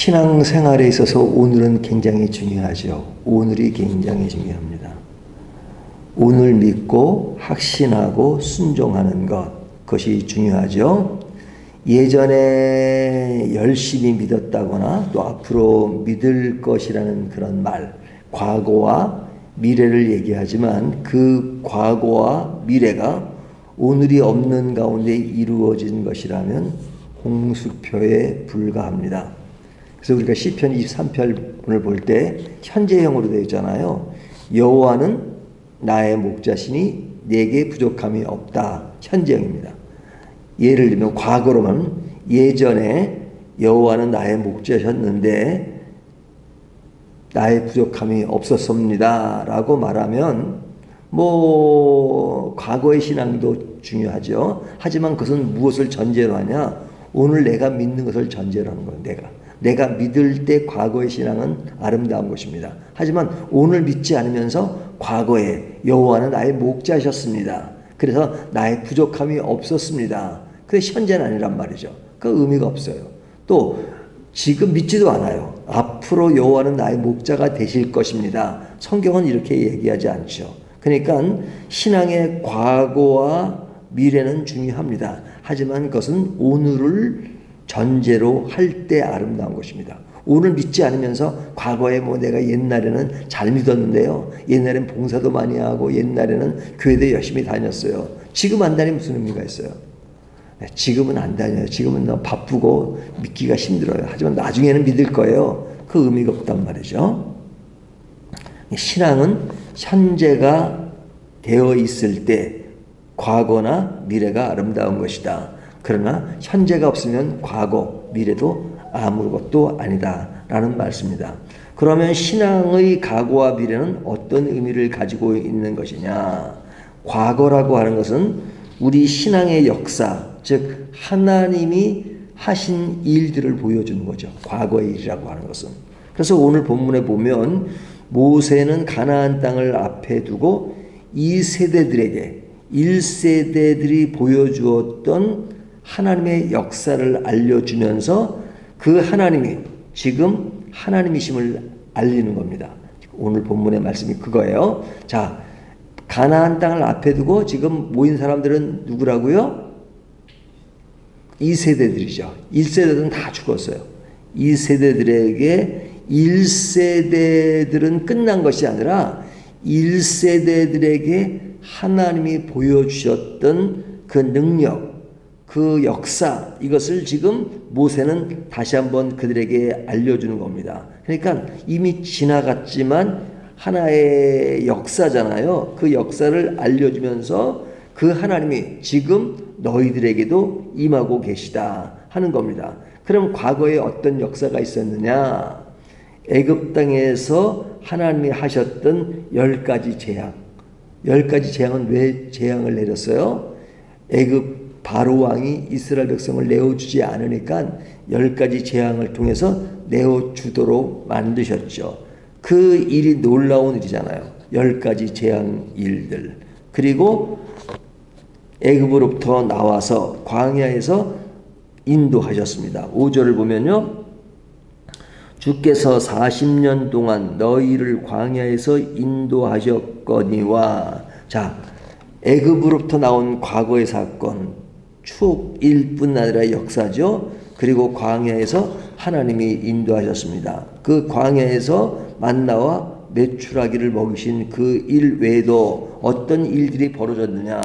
신앙생활에 있어서 오늘은 굉장히 중요하죠. 오늘이 굉장히 중요합니다. 오늘 믿고 확신하고 순종하는 것, 그것이 중요하죠. 예전에 열심히 믿었다거나 또 앞으로 믿을 것이라는 그런 말, 과거와 미래를 얘기하지만 그 과거와 미래가 오늘이 없는 가운데 이루어진 것이라면 홍수표에 불과합니다. 그래서 우리가 시편 23편을 볼 때 현재형으로 되어 있잖아요. 여호와는 나의 목자시니 내게 부족함이 없다. 현재형입니다. 예를 들면 과거로만 예전에 여호와는 나의 목자셨는데 나의 부족함이 없었습니다 라고 말하면 과거의 신앙도 중요하죠. 하지만 그것은 무엇을 전제로 하냐? 오늘 내가 믿는 것을 전제로 하는 거예요. 내가 믿을 때 과거의 신앙은 아름다운 것입니다. 하지만 오늘 믿지 않으면서 과거에 여호와는 나의 목자셨습니다. 그래서 나의 부족함이 없었습니다. 그게 현재는 아니란 말이죠. 그 의미가 없어요. 또 지금 믿지도 않아요. 앞으로 여호와는 나의 목자가 되실 것입니다. 성경은 이렇게 얘기하지 않죠. 그러니까 신앙의 과거와 미래는 중요합니다. 하지만 그것은 오늘을 전제로 할 때 아름다운 것입니다. 오늘 믿지 않으면서 과거에 내가 옛날에는 잘 믿었는데요. 옛날엔 봉사도 많이 하고 옛날에는 교회도 열심히 다녔어요. 지금 안 다니면 무슨 의미가 있어요? 지금은 안 다녀요. 지금은 너무 바쁘고 믿기가 힘들어요. 하지만 나중에는 믿을 거예요. 그 의미가 없단 말이죠. 신앙은 현재가 되어 있을 때 과거나 미래가 아름다운 것이다. 그러나 현재가 없으면 과거, 미래도 아무것도 아니다 라는 말씀입니다. 그러면 신앙의 과거와 미래는 어떤 의미를 가지고 있는 것이냐? 과거라고 하는 것은 우리 신앙의 역사, 즉 하나님이 하신 일들을 보여주는 거죠. 과거의 일이라고 하는 것은. 그래서 오늘 본문에 보면 모세는 가나안 땅을 앞에 두고 이 세대들에게 1세대들이 보여주었던 하나님의 역사를 알려주면서 그 하나님이 지금 하나님이심을 알리는 겁니다. 오늘 본문의 말씀이 그거예요. 자, 가나안 땅을 앞에 두고 지금 모인 사람들은 누구라고요? 2세대들이죠. 1세대들은 다 죽었어요. 2세대들에게 1세대들은 끝난 것이 아니라 1세대들에게 하나님이 보여주셨던 그 능력, 그 역사, 이것을 지금 모세는 다시 한번 그들에게 알려주는 겁니다. 그러니까 이미 지나갔지만 하나의 역사잖아요. 그 역사를 알려주면서 그 하나님이 지금 너희들에게도 임하고 계시다 하는 겁니다. 그럼 과거에 어떤 역사가 있었느냐? 애굽 땅에서 하나님이 하셨던 10가지 재앙. 10가지 재앙은 왜 재앙을 내렸어요? 애굽 바로 왕이 이스라엘 백성을 내어주지 않으니까 10가지 재앙을 통해서 내어주도록 만드셨죠. 그 일이 놀라운 일이잖아요. 10가지 재앙 일들. 그리고 애굽으로부터 나와서 광야에서 인도하셨습니다. 5절을 보면요. 주께서 40년 동안 너희를 광야에서 인도하셨거니와. 자, 애굽으로부터 나온 과거의 사건, 추억일 뿐 아니라 역사죠. 그리고 광야에서 하나님이 인도하셨습니다. 그 광야에서 만나와 메추라기를 먹이신 그 일 외에도 어떤 일들이 벌어졌느냐.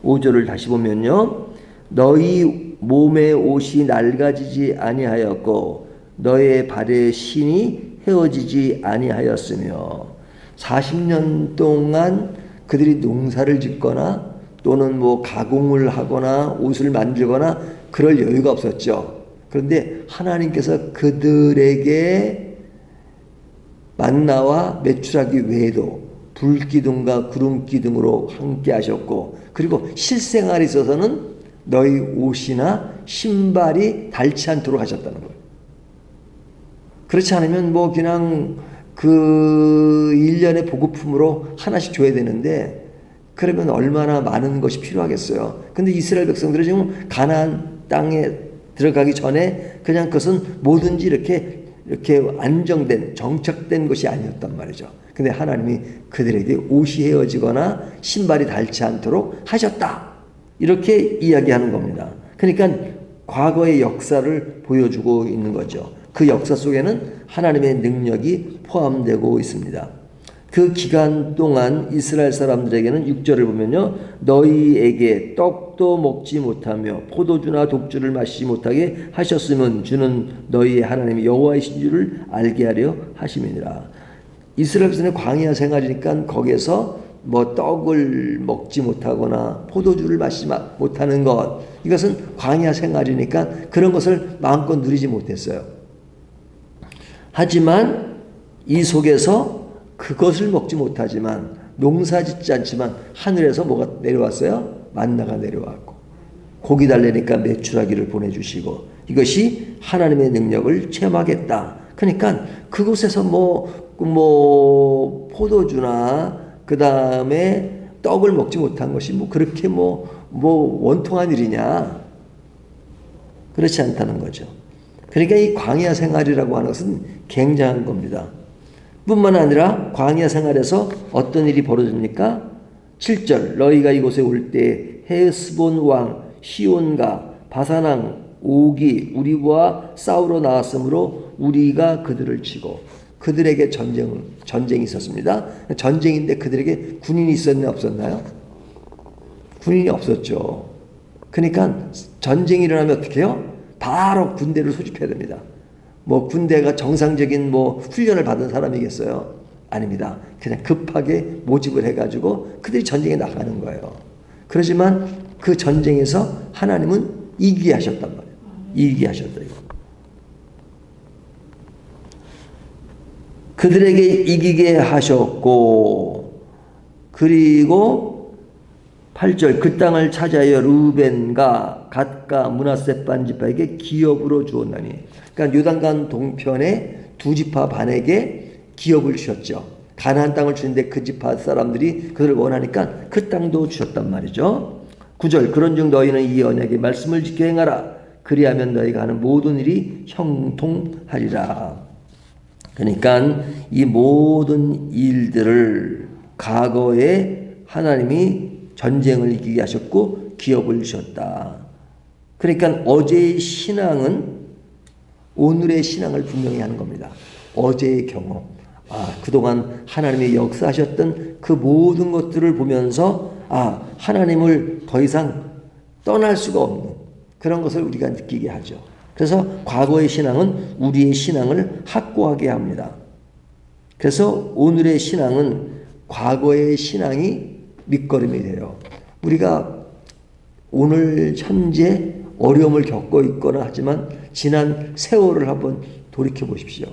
5절을 다시 보면요. 너희 몸의 옷이 낡아지지 아니하였고 너의 발의 신이 헤어지지 아니하였으며. 40년 동안 그들이 농사를 짓거나 또는 가공을 하거나 옷을 만들거나 그럴 여유가 없었죠. 그런데 하나님께서 그들에게 만나와 메추라기 외에도 불기둥과 구름기둥으로 함께 하셨고, 그리고 실생활에 있어서는 너희 옷이나 신발이 닳지 않도록 하셨다는 거예요. 그렇지 않으면 그냥 그 1년의 보급품으로 하나씩 줘야 되는데 그러면 얼마나 많은 것이 필요하겠어요. 근데 이스라엘 백성들은 지금 가나안 땅에 들어가기 전에 그냥 그것은 뭐든지 이렇게 이렇게 안정된 정착된 것이 아니었단 말이죠. 근데 하나님이 그들에게 옷이 헤어지거나 신발이 닳지 않도록 하셨다. 이렇게 이야기하는 겁니다. 그러니까 과거의 역사를 보여주고 있는 거죠. 그 역사 속에는 하나님의 능력이 포함되고 있습니다. 그 기간 동안 이스라엘 사람들에게는 6절을 보면요, 너희에게 떡도 먹지 못하며 포도주나 독주를 마시지 못하게 하셨으면 주는 너희의 하나님이 여호와이신 줄을 알게 하려 하심이니라. 이스라엘 백성의 광야 생활이니까 거기에서 뭐 떡을 먹지 못하거나 포도주를 마시지 못하는 것, 이것은 광야 생활이니까 그런 것을 마음껏 누리지 못했어요. 하지만 이 속에서 그것을 먹지 못하지만, 농사 짓지 않지만 하늘에서 뭐가 내려왔어요? 만나가 내려왔고, 고기 달래니까 메추라기를 보내주시고, 이것이 하나님의 능력을 체험하겠다. 그러니까 그곳에서 포도주나 그 다음에 떡을 먹지 못한 것이 그렇게 원통한 일이냐? 그렇지 않다는 거죠. 그러니까 이 광야 생활이라고 하는 것은 굉장한 겁니다. 뿐만 아니라 광야 생활에서 어떤 일이 벌어집니까? 7절, 너희가 이곳에 올 때 헤스본 왕 시온과 바산왕 오기 우리와 싸우러 나왔으므로 우리가 그들을 치고, 그들에게 전쟁이 있었습니다. 전쟁인데 그들에게 군인이 있었나 없었나요? 군인이 없었죠. 그러니까 전쟁이 일어나면 어떻게 해요? 바로 군대를 소집해야 됩니다. 군대가 정상적인 훈련을 받은 사람이겠어요? 아닙니다. 그냥 급하게 모집을 해가지고 그들이 전쟁에 나가는 거예요. 그렇지만 그 전쟁에서 하나님은 이기게 하셨단 말이에요. 이기게 하셨다. 그들에게 이기게 하셨고, 그리고 8절, 그 땅을 차지하여 루벤과 갓과 므낫세 반지파에게 기업으로 주었나니. 그러니까 요단강 동편의 두 지파 반에게 기업을 주셨죠. 가나안 땅을 주는데 그 지파 사람들이 그들을 원하니까 그 땅도 주셨단 말이죠. 9절, 그런즉 너희는 이 언약의 말씀을 지켜 행하라. 그리하면 너희가 하는 모든 일이 형통하리라. 그러니까 이 모든 일들을 과거에 하나님이 전쟁을 이기게 하셨고 기업을 주셨다. 그러니까 어제의 신앙은 오늘의 신앙을 분명히 하는 겁니다. 어제의 경험, 그동안 하나님이 역사하셨던 그 모든 것들을 보면서 하나님을 더 이상 떠날 수가 없는 그런 것을 우리가 느끼게 하죠. 그래서 과거의 신앙은 우리의 신앙을 확고하게 합니다. 그래서 오늘의 신앙은 과거의 신앙이 밑거름이 돼요. 우리가 오늘 현재 어려움을 겪고 있거나 하지만 지난 세월을 한번 돌이켜 보십시오.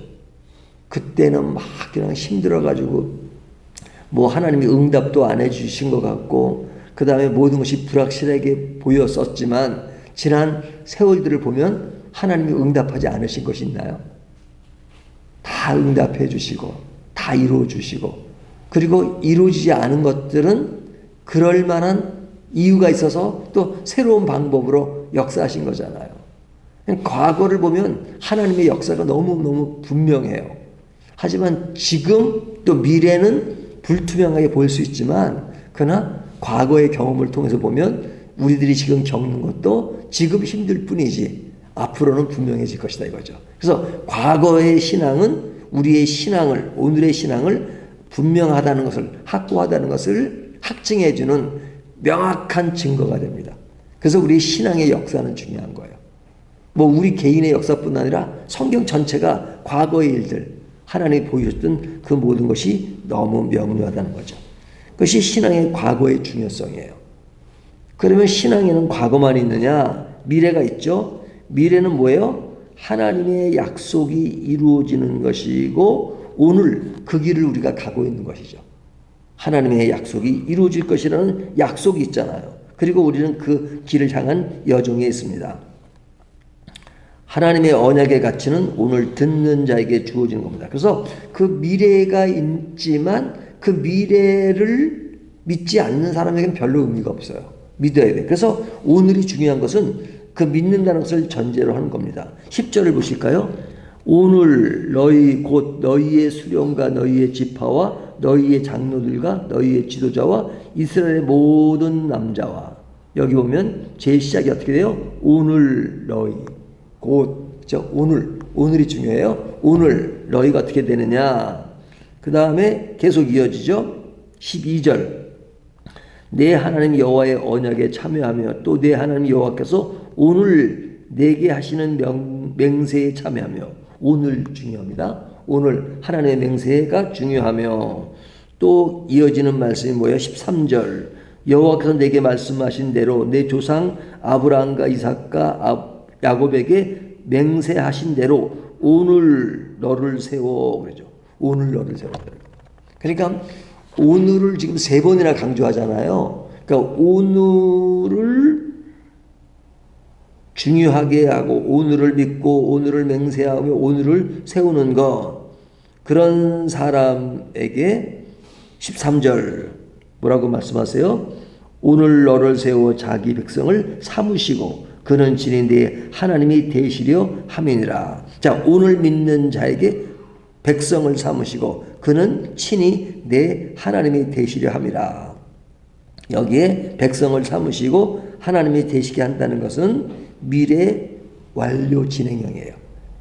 그때는 그냥 힘들어가지고 하나님이 응답도 안 해주신 것 같고, 그 다음에 모든 것이 불확실하게 보였었지만 지난 세월들을 보면 하나님이 응답하지 않으신 것이 있나요? 다 응답해 주시고 다 이루어 주시고, 그리고 이루어지지 않은 것들은 그럴 만한 이유가 있어서 또 새로운 방법으로 역사하신 거잖아요. 과거를 보면 하나님의 역사가 너무너무 분명해요. 하지만 지금 또 미래는 불투명하게 보일 수 있지만, 그러나 과거의 경험을 통해서 보면 우리들이 지금 겪는 것도 지금 힘들 뿐이지 앞으로는 분명해질 것이다 이거죠. 그래서 과거의 신앙은 우리의 신앙을, 오늘의 신앙을 분명하다는 것을, 확고하다는 것을 확증해주는 명확한 증거가 됩니다. 그래서 우리 신앙의 역사는 중요한 거예요. 우리 개인의 역사뿐 아니라 성경 전체가 과거의 일들, 하나님이 보여줬던 그 모든 것이 너무 명료하다는 거죠. 그것이 신앙의 과거의 중요성이에요. 그러면 신앙에는 과거만 있느냐? 미래가 있죠. 미래는 뭐예요? 하나님의 약속이 이루어지는 것이고 오늘 그 길을 우리가 가고 있는 것이죠. 하나님의 약속이 이루어질 것이라는 약속이 있잖아요. 그리고 우리는 그 길을 향한 여정에 있습니다. 하나님의 언약의 가치는 오늘 듣는 자에게 주어지는 겁니다. 그래서 그 미래가 있지만 그 미래를 믿지 않는 사람에게는 별로 의미가 없어요. 믿어야 돼. 그래서 오늘이 중요한 것은 그 믿는다는 것을 전제로 하는 겁니다. 10절을 보실까요? 오늘 너희 곧 너희의 수령과 너희의 지파와 너희의 장로들과 너희의 지도자와 이스라엘의 모든 남자와, 여기 보면 제 시작이 어떻게 돼요? 오늘 너희 곧 오늘이 중요해요. 오늘 너희가 어떻게 되느냐. 그 다음에 계속 이어지죠. 12절 내 하나님 여호와의 언약에 참여하며 또 내 하나님 여호와께서 오늘 내게 하시는 맹세에 참여하며, 오늘 중요합니다. 오늘 하나님의 맹세가 중요하며, 또 이어지는 말씀이 뭐예요? 13절 여호와께서 내게 말씀하신 대로 내 조상 아브라함과 이삭과 야곱에게 맹세하신 대로 오늘 너를 세워 그러죠. 오늘 너를 세워. 그러니까 오늘을 지금 3번이나 강조하잖아요. 그러니까 오늘을 중요하게 하고 오늘을 믿고 오늘을 맹세하며 오늘을 세우는 것, 그런 사람에게 13절 뭐라고 말씀하세요? 오늘 너를 세워 자기 백성을 삼으시고 그는 진히 내 하나님이 되시려 함이니라. 자, 오늘 믿는 자에게 백성을 삼으시고 그는 친히 내 하나님이 되시려 함이라. 여기에 백성을 삼으시고 하나님이 되시게 한다는 것은 미래 완료 진행형이에요.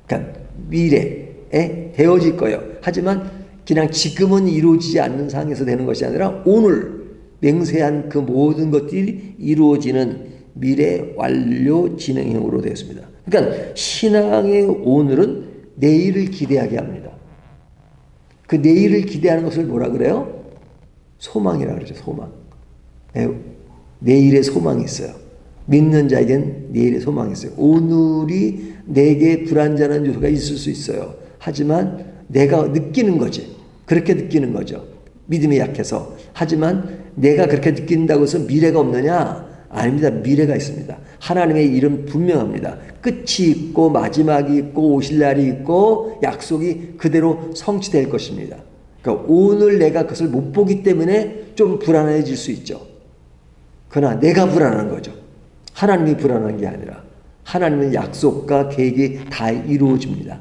그러니까 미래에 되어질 거예요. 하지만 그냥 지금은 이루어지지 않는 상황에서 되는 것이 아니라 오늘 맹세한 그 모든 것들이 이루어지는 미래 완료 진행형으로 되었습니다. 그러니까 신앙의 오늘은 내일을 기대하게 합니다. 그 내일을 기대하는 것을 뭐라 그래요? 소망이라 그러죠. 소망. 내일의 소망이 있어요. 믿는 자에겐 내일의 소망이 있어요. 오늘이 내게 불안전한 요소가 있을 수 있어요. 하지만 내가 느끼는 거지. 그렇게 느끼는 거죠. 믿음이 약해서. 하지만 내가 그렇게 느낀다고 해서 미래가 없느냐? 아닙니다. 미래가 있습니다. 하나님의 일은 분명합니다. 끝이 있고 마지막이 있고 오실 날이 있고 약속이 그대로 성취될 것입니다. 그러니까 오늘 내가 그것을 못 보기 때문에 좀 불안해질 수 있죠. 그러나 내가 불안한 거죠. 하나님이 불안한 게 아니라 하나님의 약속과 계획이 다 이루어집니다.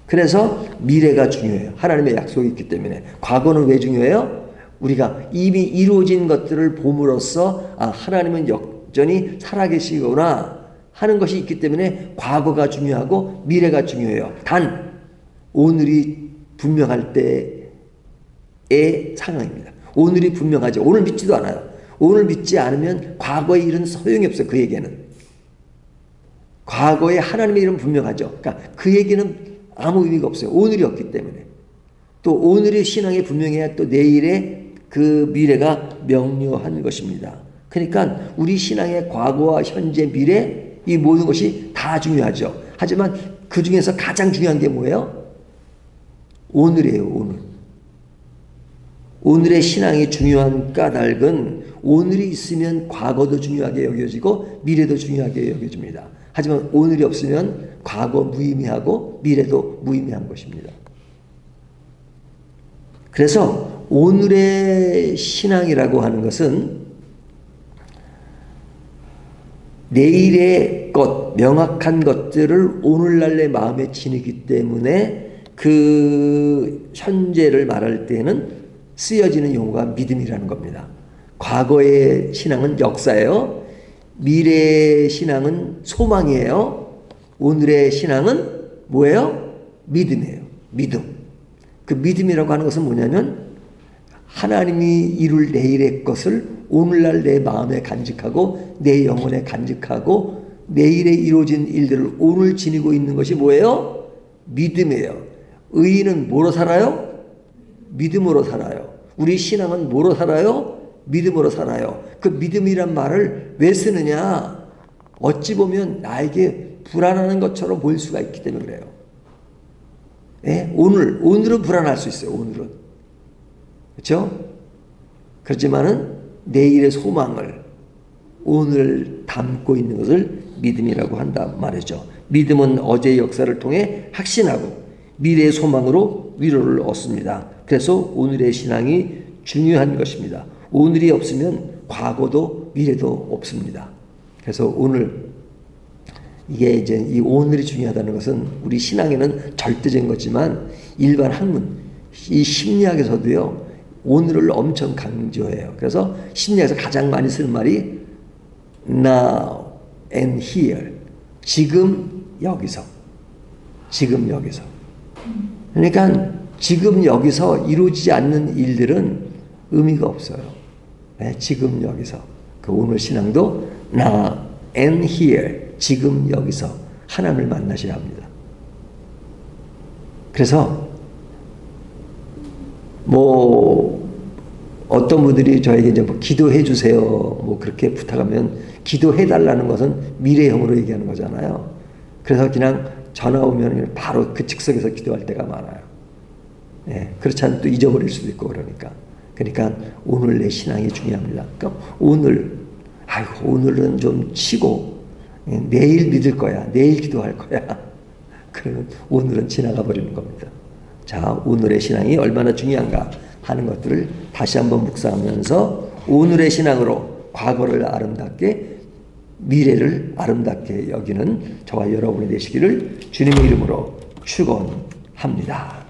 그래서 미래가 중요해요. 하나님의 약속이 있기 때문에. 과거는 왜 중요해요? 우리가 이미 이루어진 것들을 봄으로써 하나님은 여전히 살아계시구나 하는 것이 있기 때문에 과거가 중요하고 미래가 중요해요. 단 오늘이 분명할 때의 상황입니다. 오늘이 분명하죠. 오늘 믿지도 않아요. 오늘 믿지 않으면 과거의 일은 소용이 없어요. 그 얘기는. 과거에 하나님의 일은 분명하죠. 그러니까 그 얘기는 아무 의미가 없어요. 오늘이 없기 때문에. 또 오늘의 신앙이 분명해야 또 내일의 그 미래가 명료한 것입니다. 그러니까 우리 신앙의 과거와 현재, 미래 이 모든 것이 다 중요하죠. 하지만 그 중에서 가장 중요한 게 뭐예요? 오늘이에요. 오늘. 오늘의 신앙이 중요한 까닭은 오늘이 있으면 과거도 중요하게 여겨지고 미래도 중요하게 여겨집니다. 하지만 오늘이 없으면 과거 무의미하고 미래도 무의미한 것입니다. 그래서 오늘의 신앙이라고 하는 것은 내일의 것, 명확한 것들을 오늘날 내 마음에 지니기 때문에 그 현재를 말할 때는 쓰여지는 용어가 믿음이라는 겁니다. 과거의 신앙은 역사예요. 미래의 신앙은 소망이에요. 오늘의 신앙은 뭐예요? 믿음이에요. 믿음. 그 믿음이라고 하는 것은 뭐냐면 하나님이 이룰 내일의 것을 오늘날 내 마음에 간직하고 내 영혼에 간직하고 내일에 이루어진 일들을 오늘 지니고 있는 것이 뭐예요? 믿음이에요. 의인은 뭐로 살아요? 믿음으로 살아요. 우리 신앙은 뭐로 살아요? 믿음으로 살아요. 그 믿음이란 말을 왜 쓰느냐? 어찌 보면 나에게 불안한 것처럼 보일 수가 있기 때문에 그래요. 예? 오늘은 불안할 수 있어요. 오늘은. 그렇죠? 그렇지만은 내일의 소망을 오늘 담고 있는 것을 믿음이라고 한다 말이죠. 믿음은 어제의 역사를 통해 확신하고 미래의 소망으로 위로를 얻습니다. 그래서 오늘의 신앙이 중요한 것입니다. 오늘이 없으면 과거도 미래도 없습니다. 그래서 오늘 이게 이제 이 오늘이 중요하다는 것은 우리 신앙에는 절대적인 거지만 일반 학문, 이 심리학에서도요, 오늘을 엄청 강조해요. 그래서 심리학에서 가장 많이 쓰는 말이 now and here. 지금 여기서. 지금 여기서. 그러니까 지금 여기서 이루어지지 않는 일들은 의미가 없어요. 네, 지금 여기서. 그 오늘 신앙도 now and here. 지금 여기서 하나님을 만나셔야 합니다. 그래서 뭐 어떤 분들이 저에게 이제 뭐 기도해 주세요 뭐 그렇게 부탁하면 기도해 달라는 것은 미래형으로 얘기하는 거잖아요. 그래서 그냥 전화 오면 바로 그 즉석에서 기도할 때가 많아요. 예, 그렇지 않으면 또 잊어버릴 수도 있고 그러니까 오늘 내 신앙이 중요합니다. 그러니까 오늘은 좀 치고 내일 믿을 거야. 내일 기도할 거야. 그러면 오늘은 지나가 버리는 겁니다. 자, 오늘의 신앙이 얼마나 중요한가 하는 것들을 다시 한번 묵상하면서 오늘의 신앙으로 과거를 아름답게, 미래를 아름답게 여기는 저와 여러분이 되시기를 주님의 이름으로 축원합니다.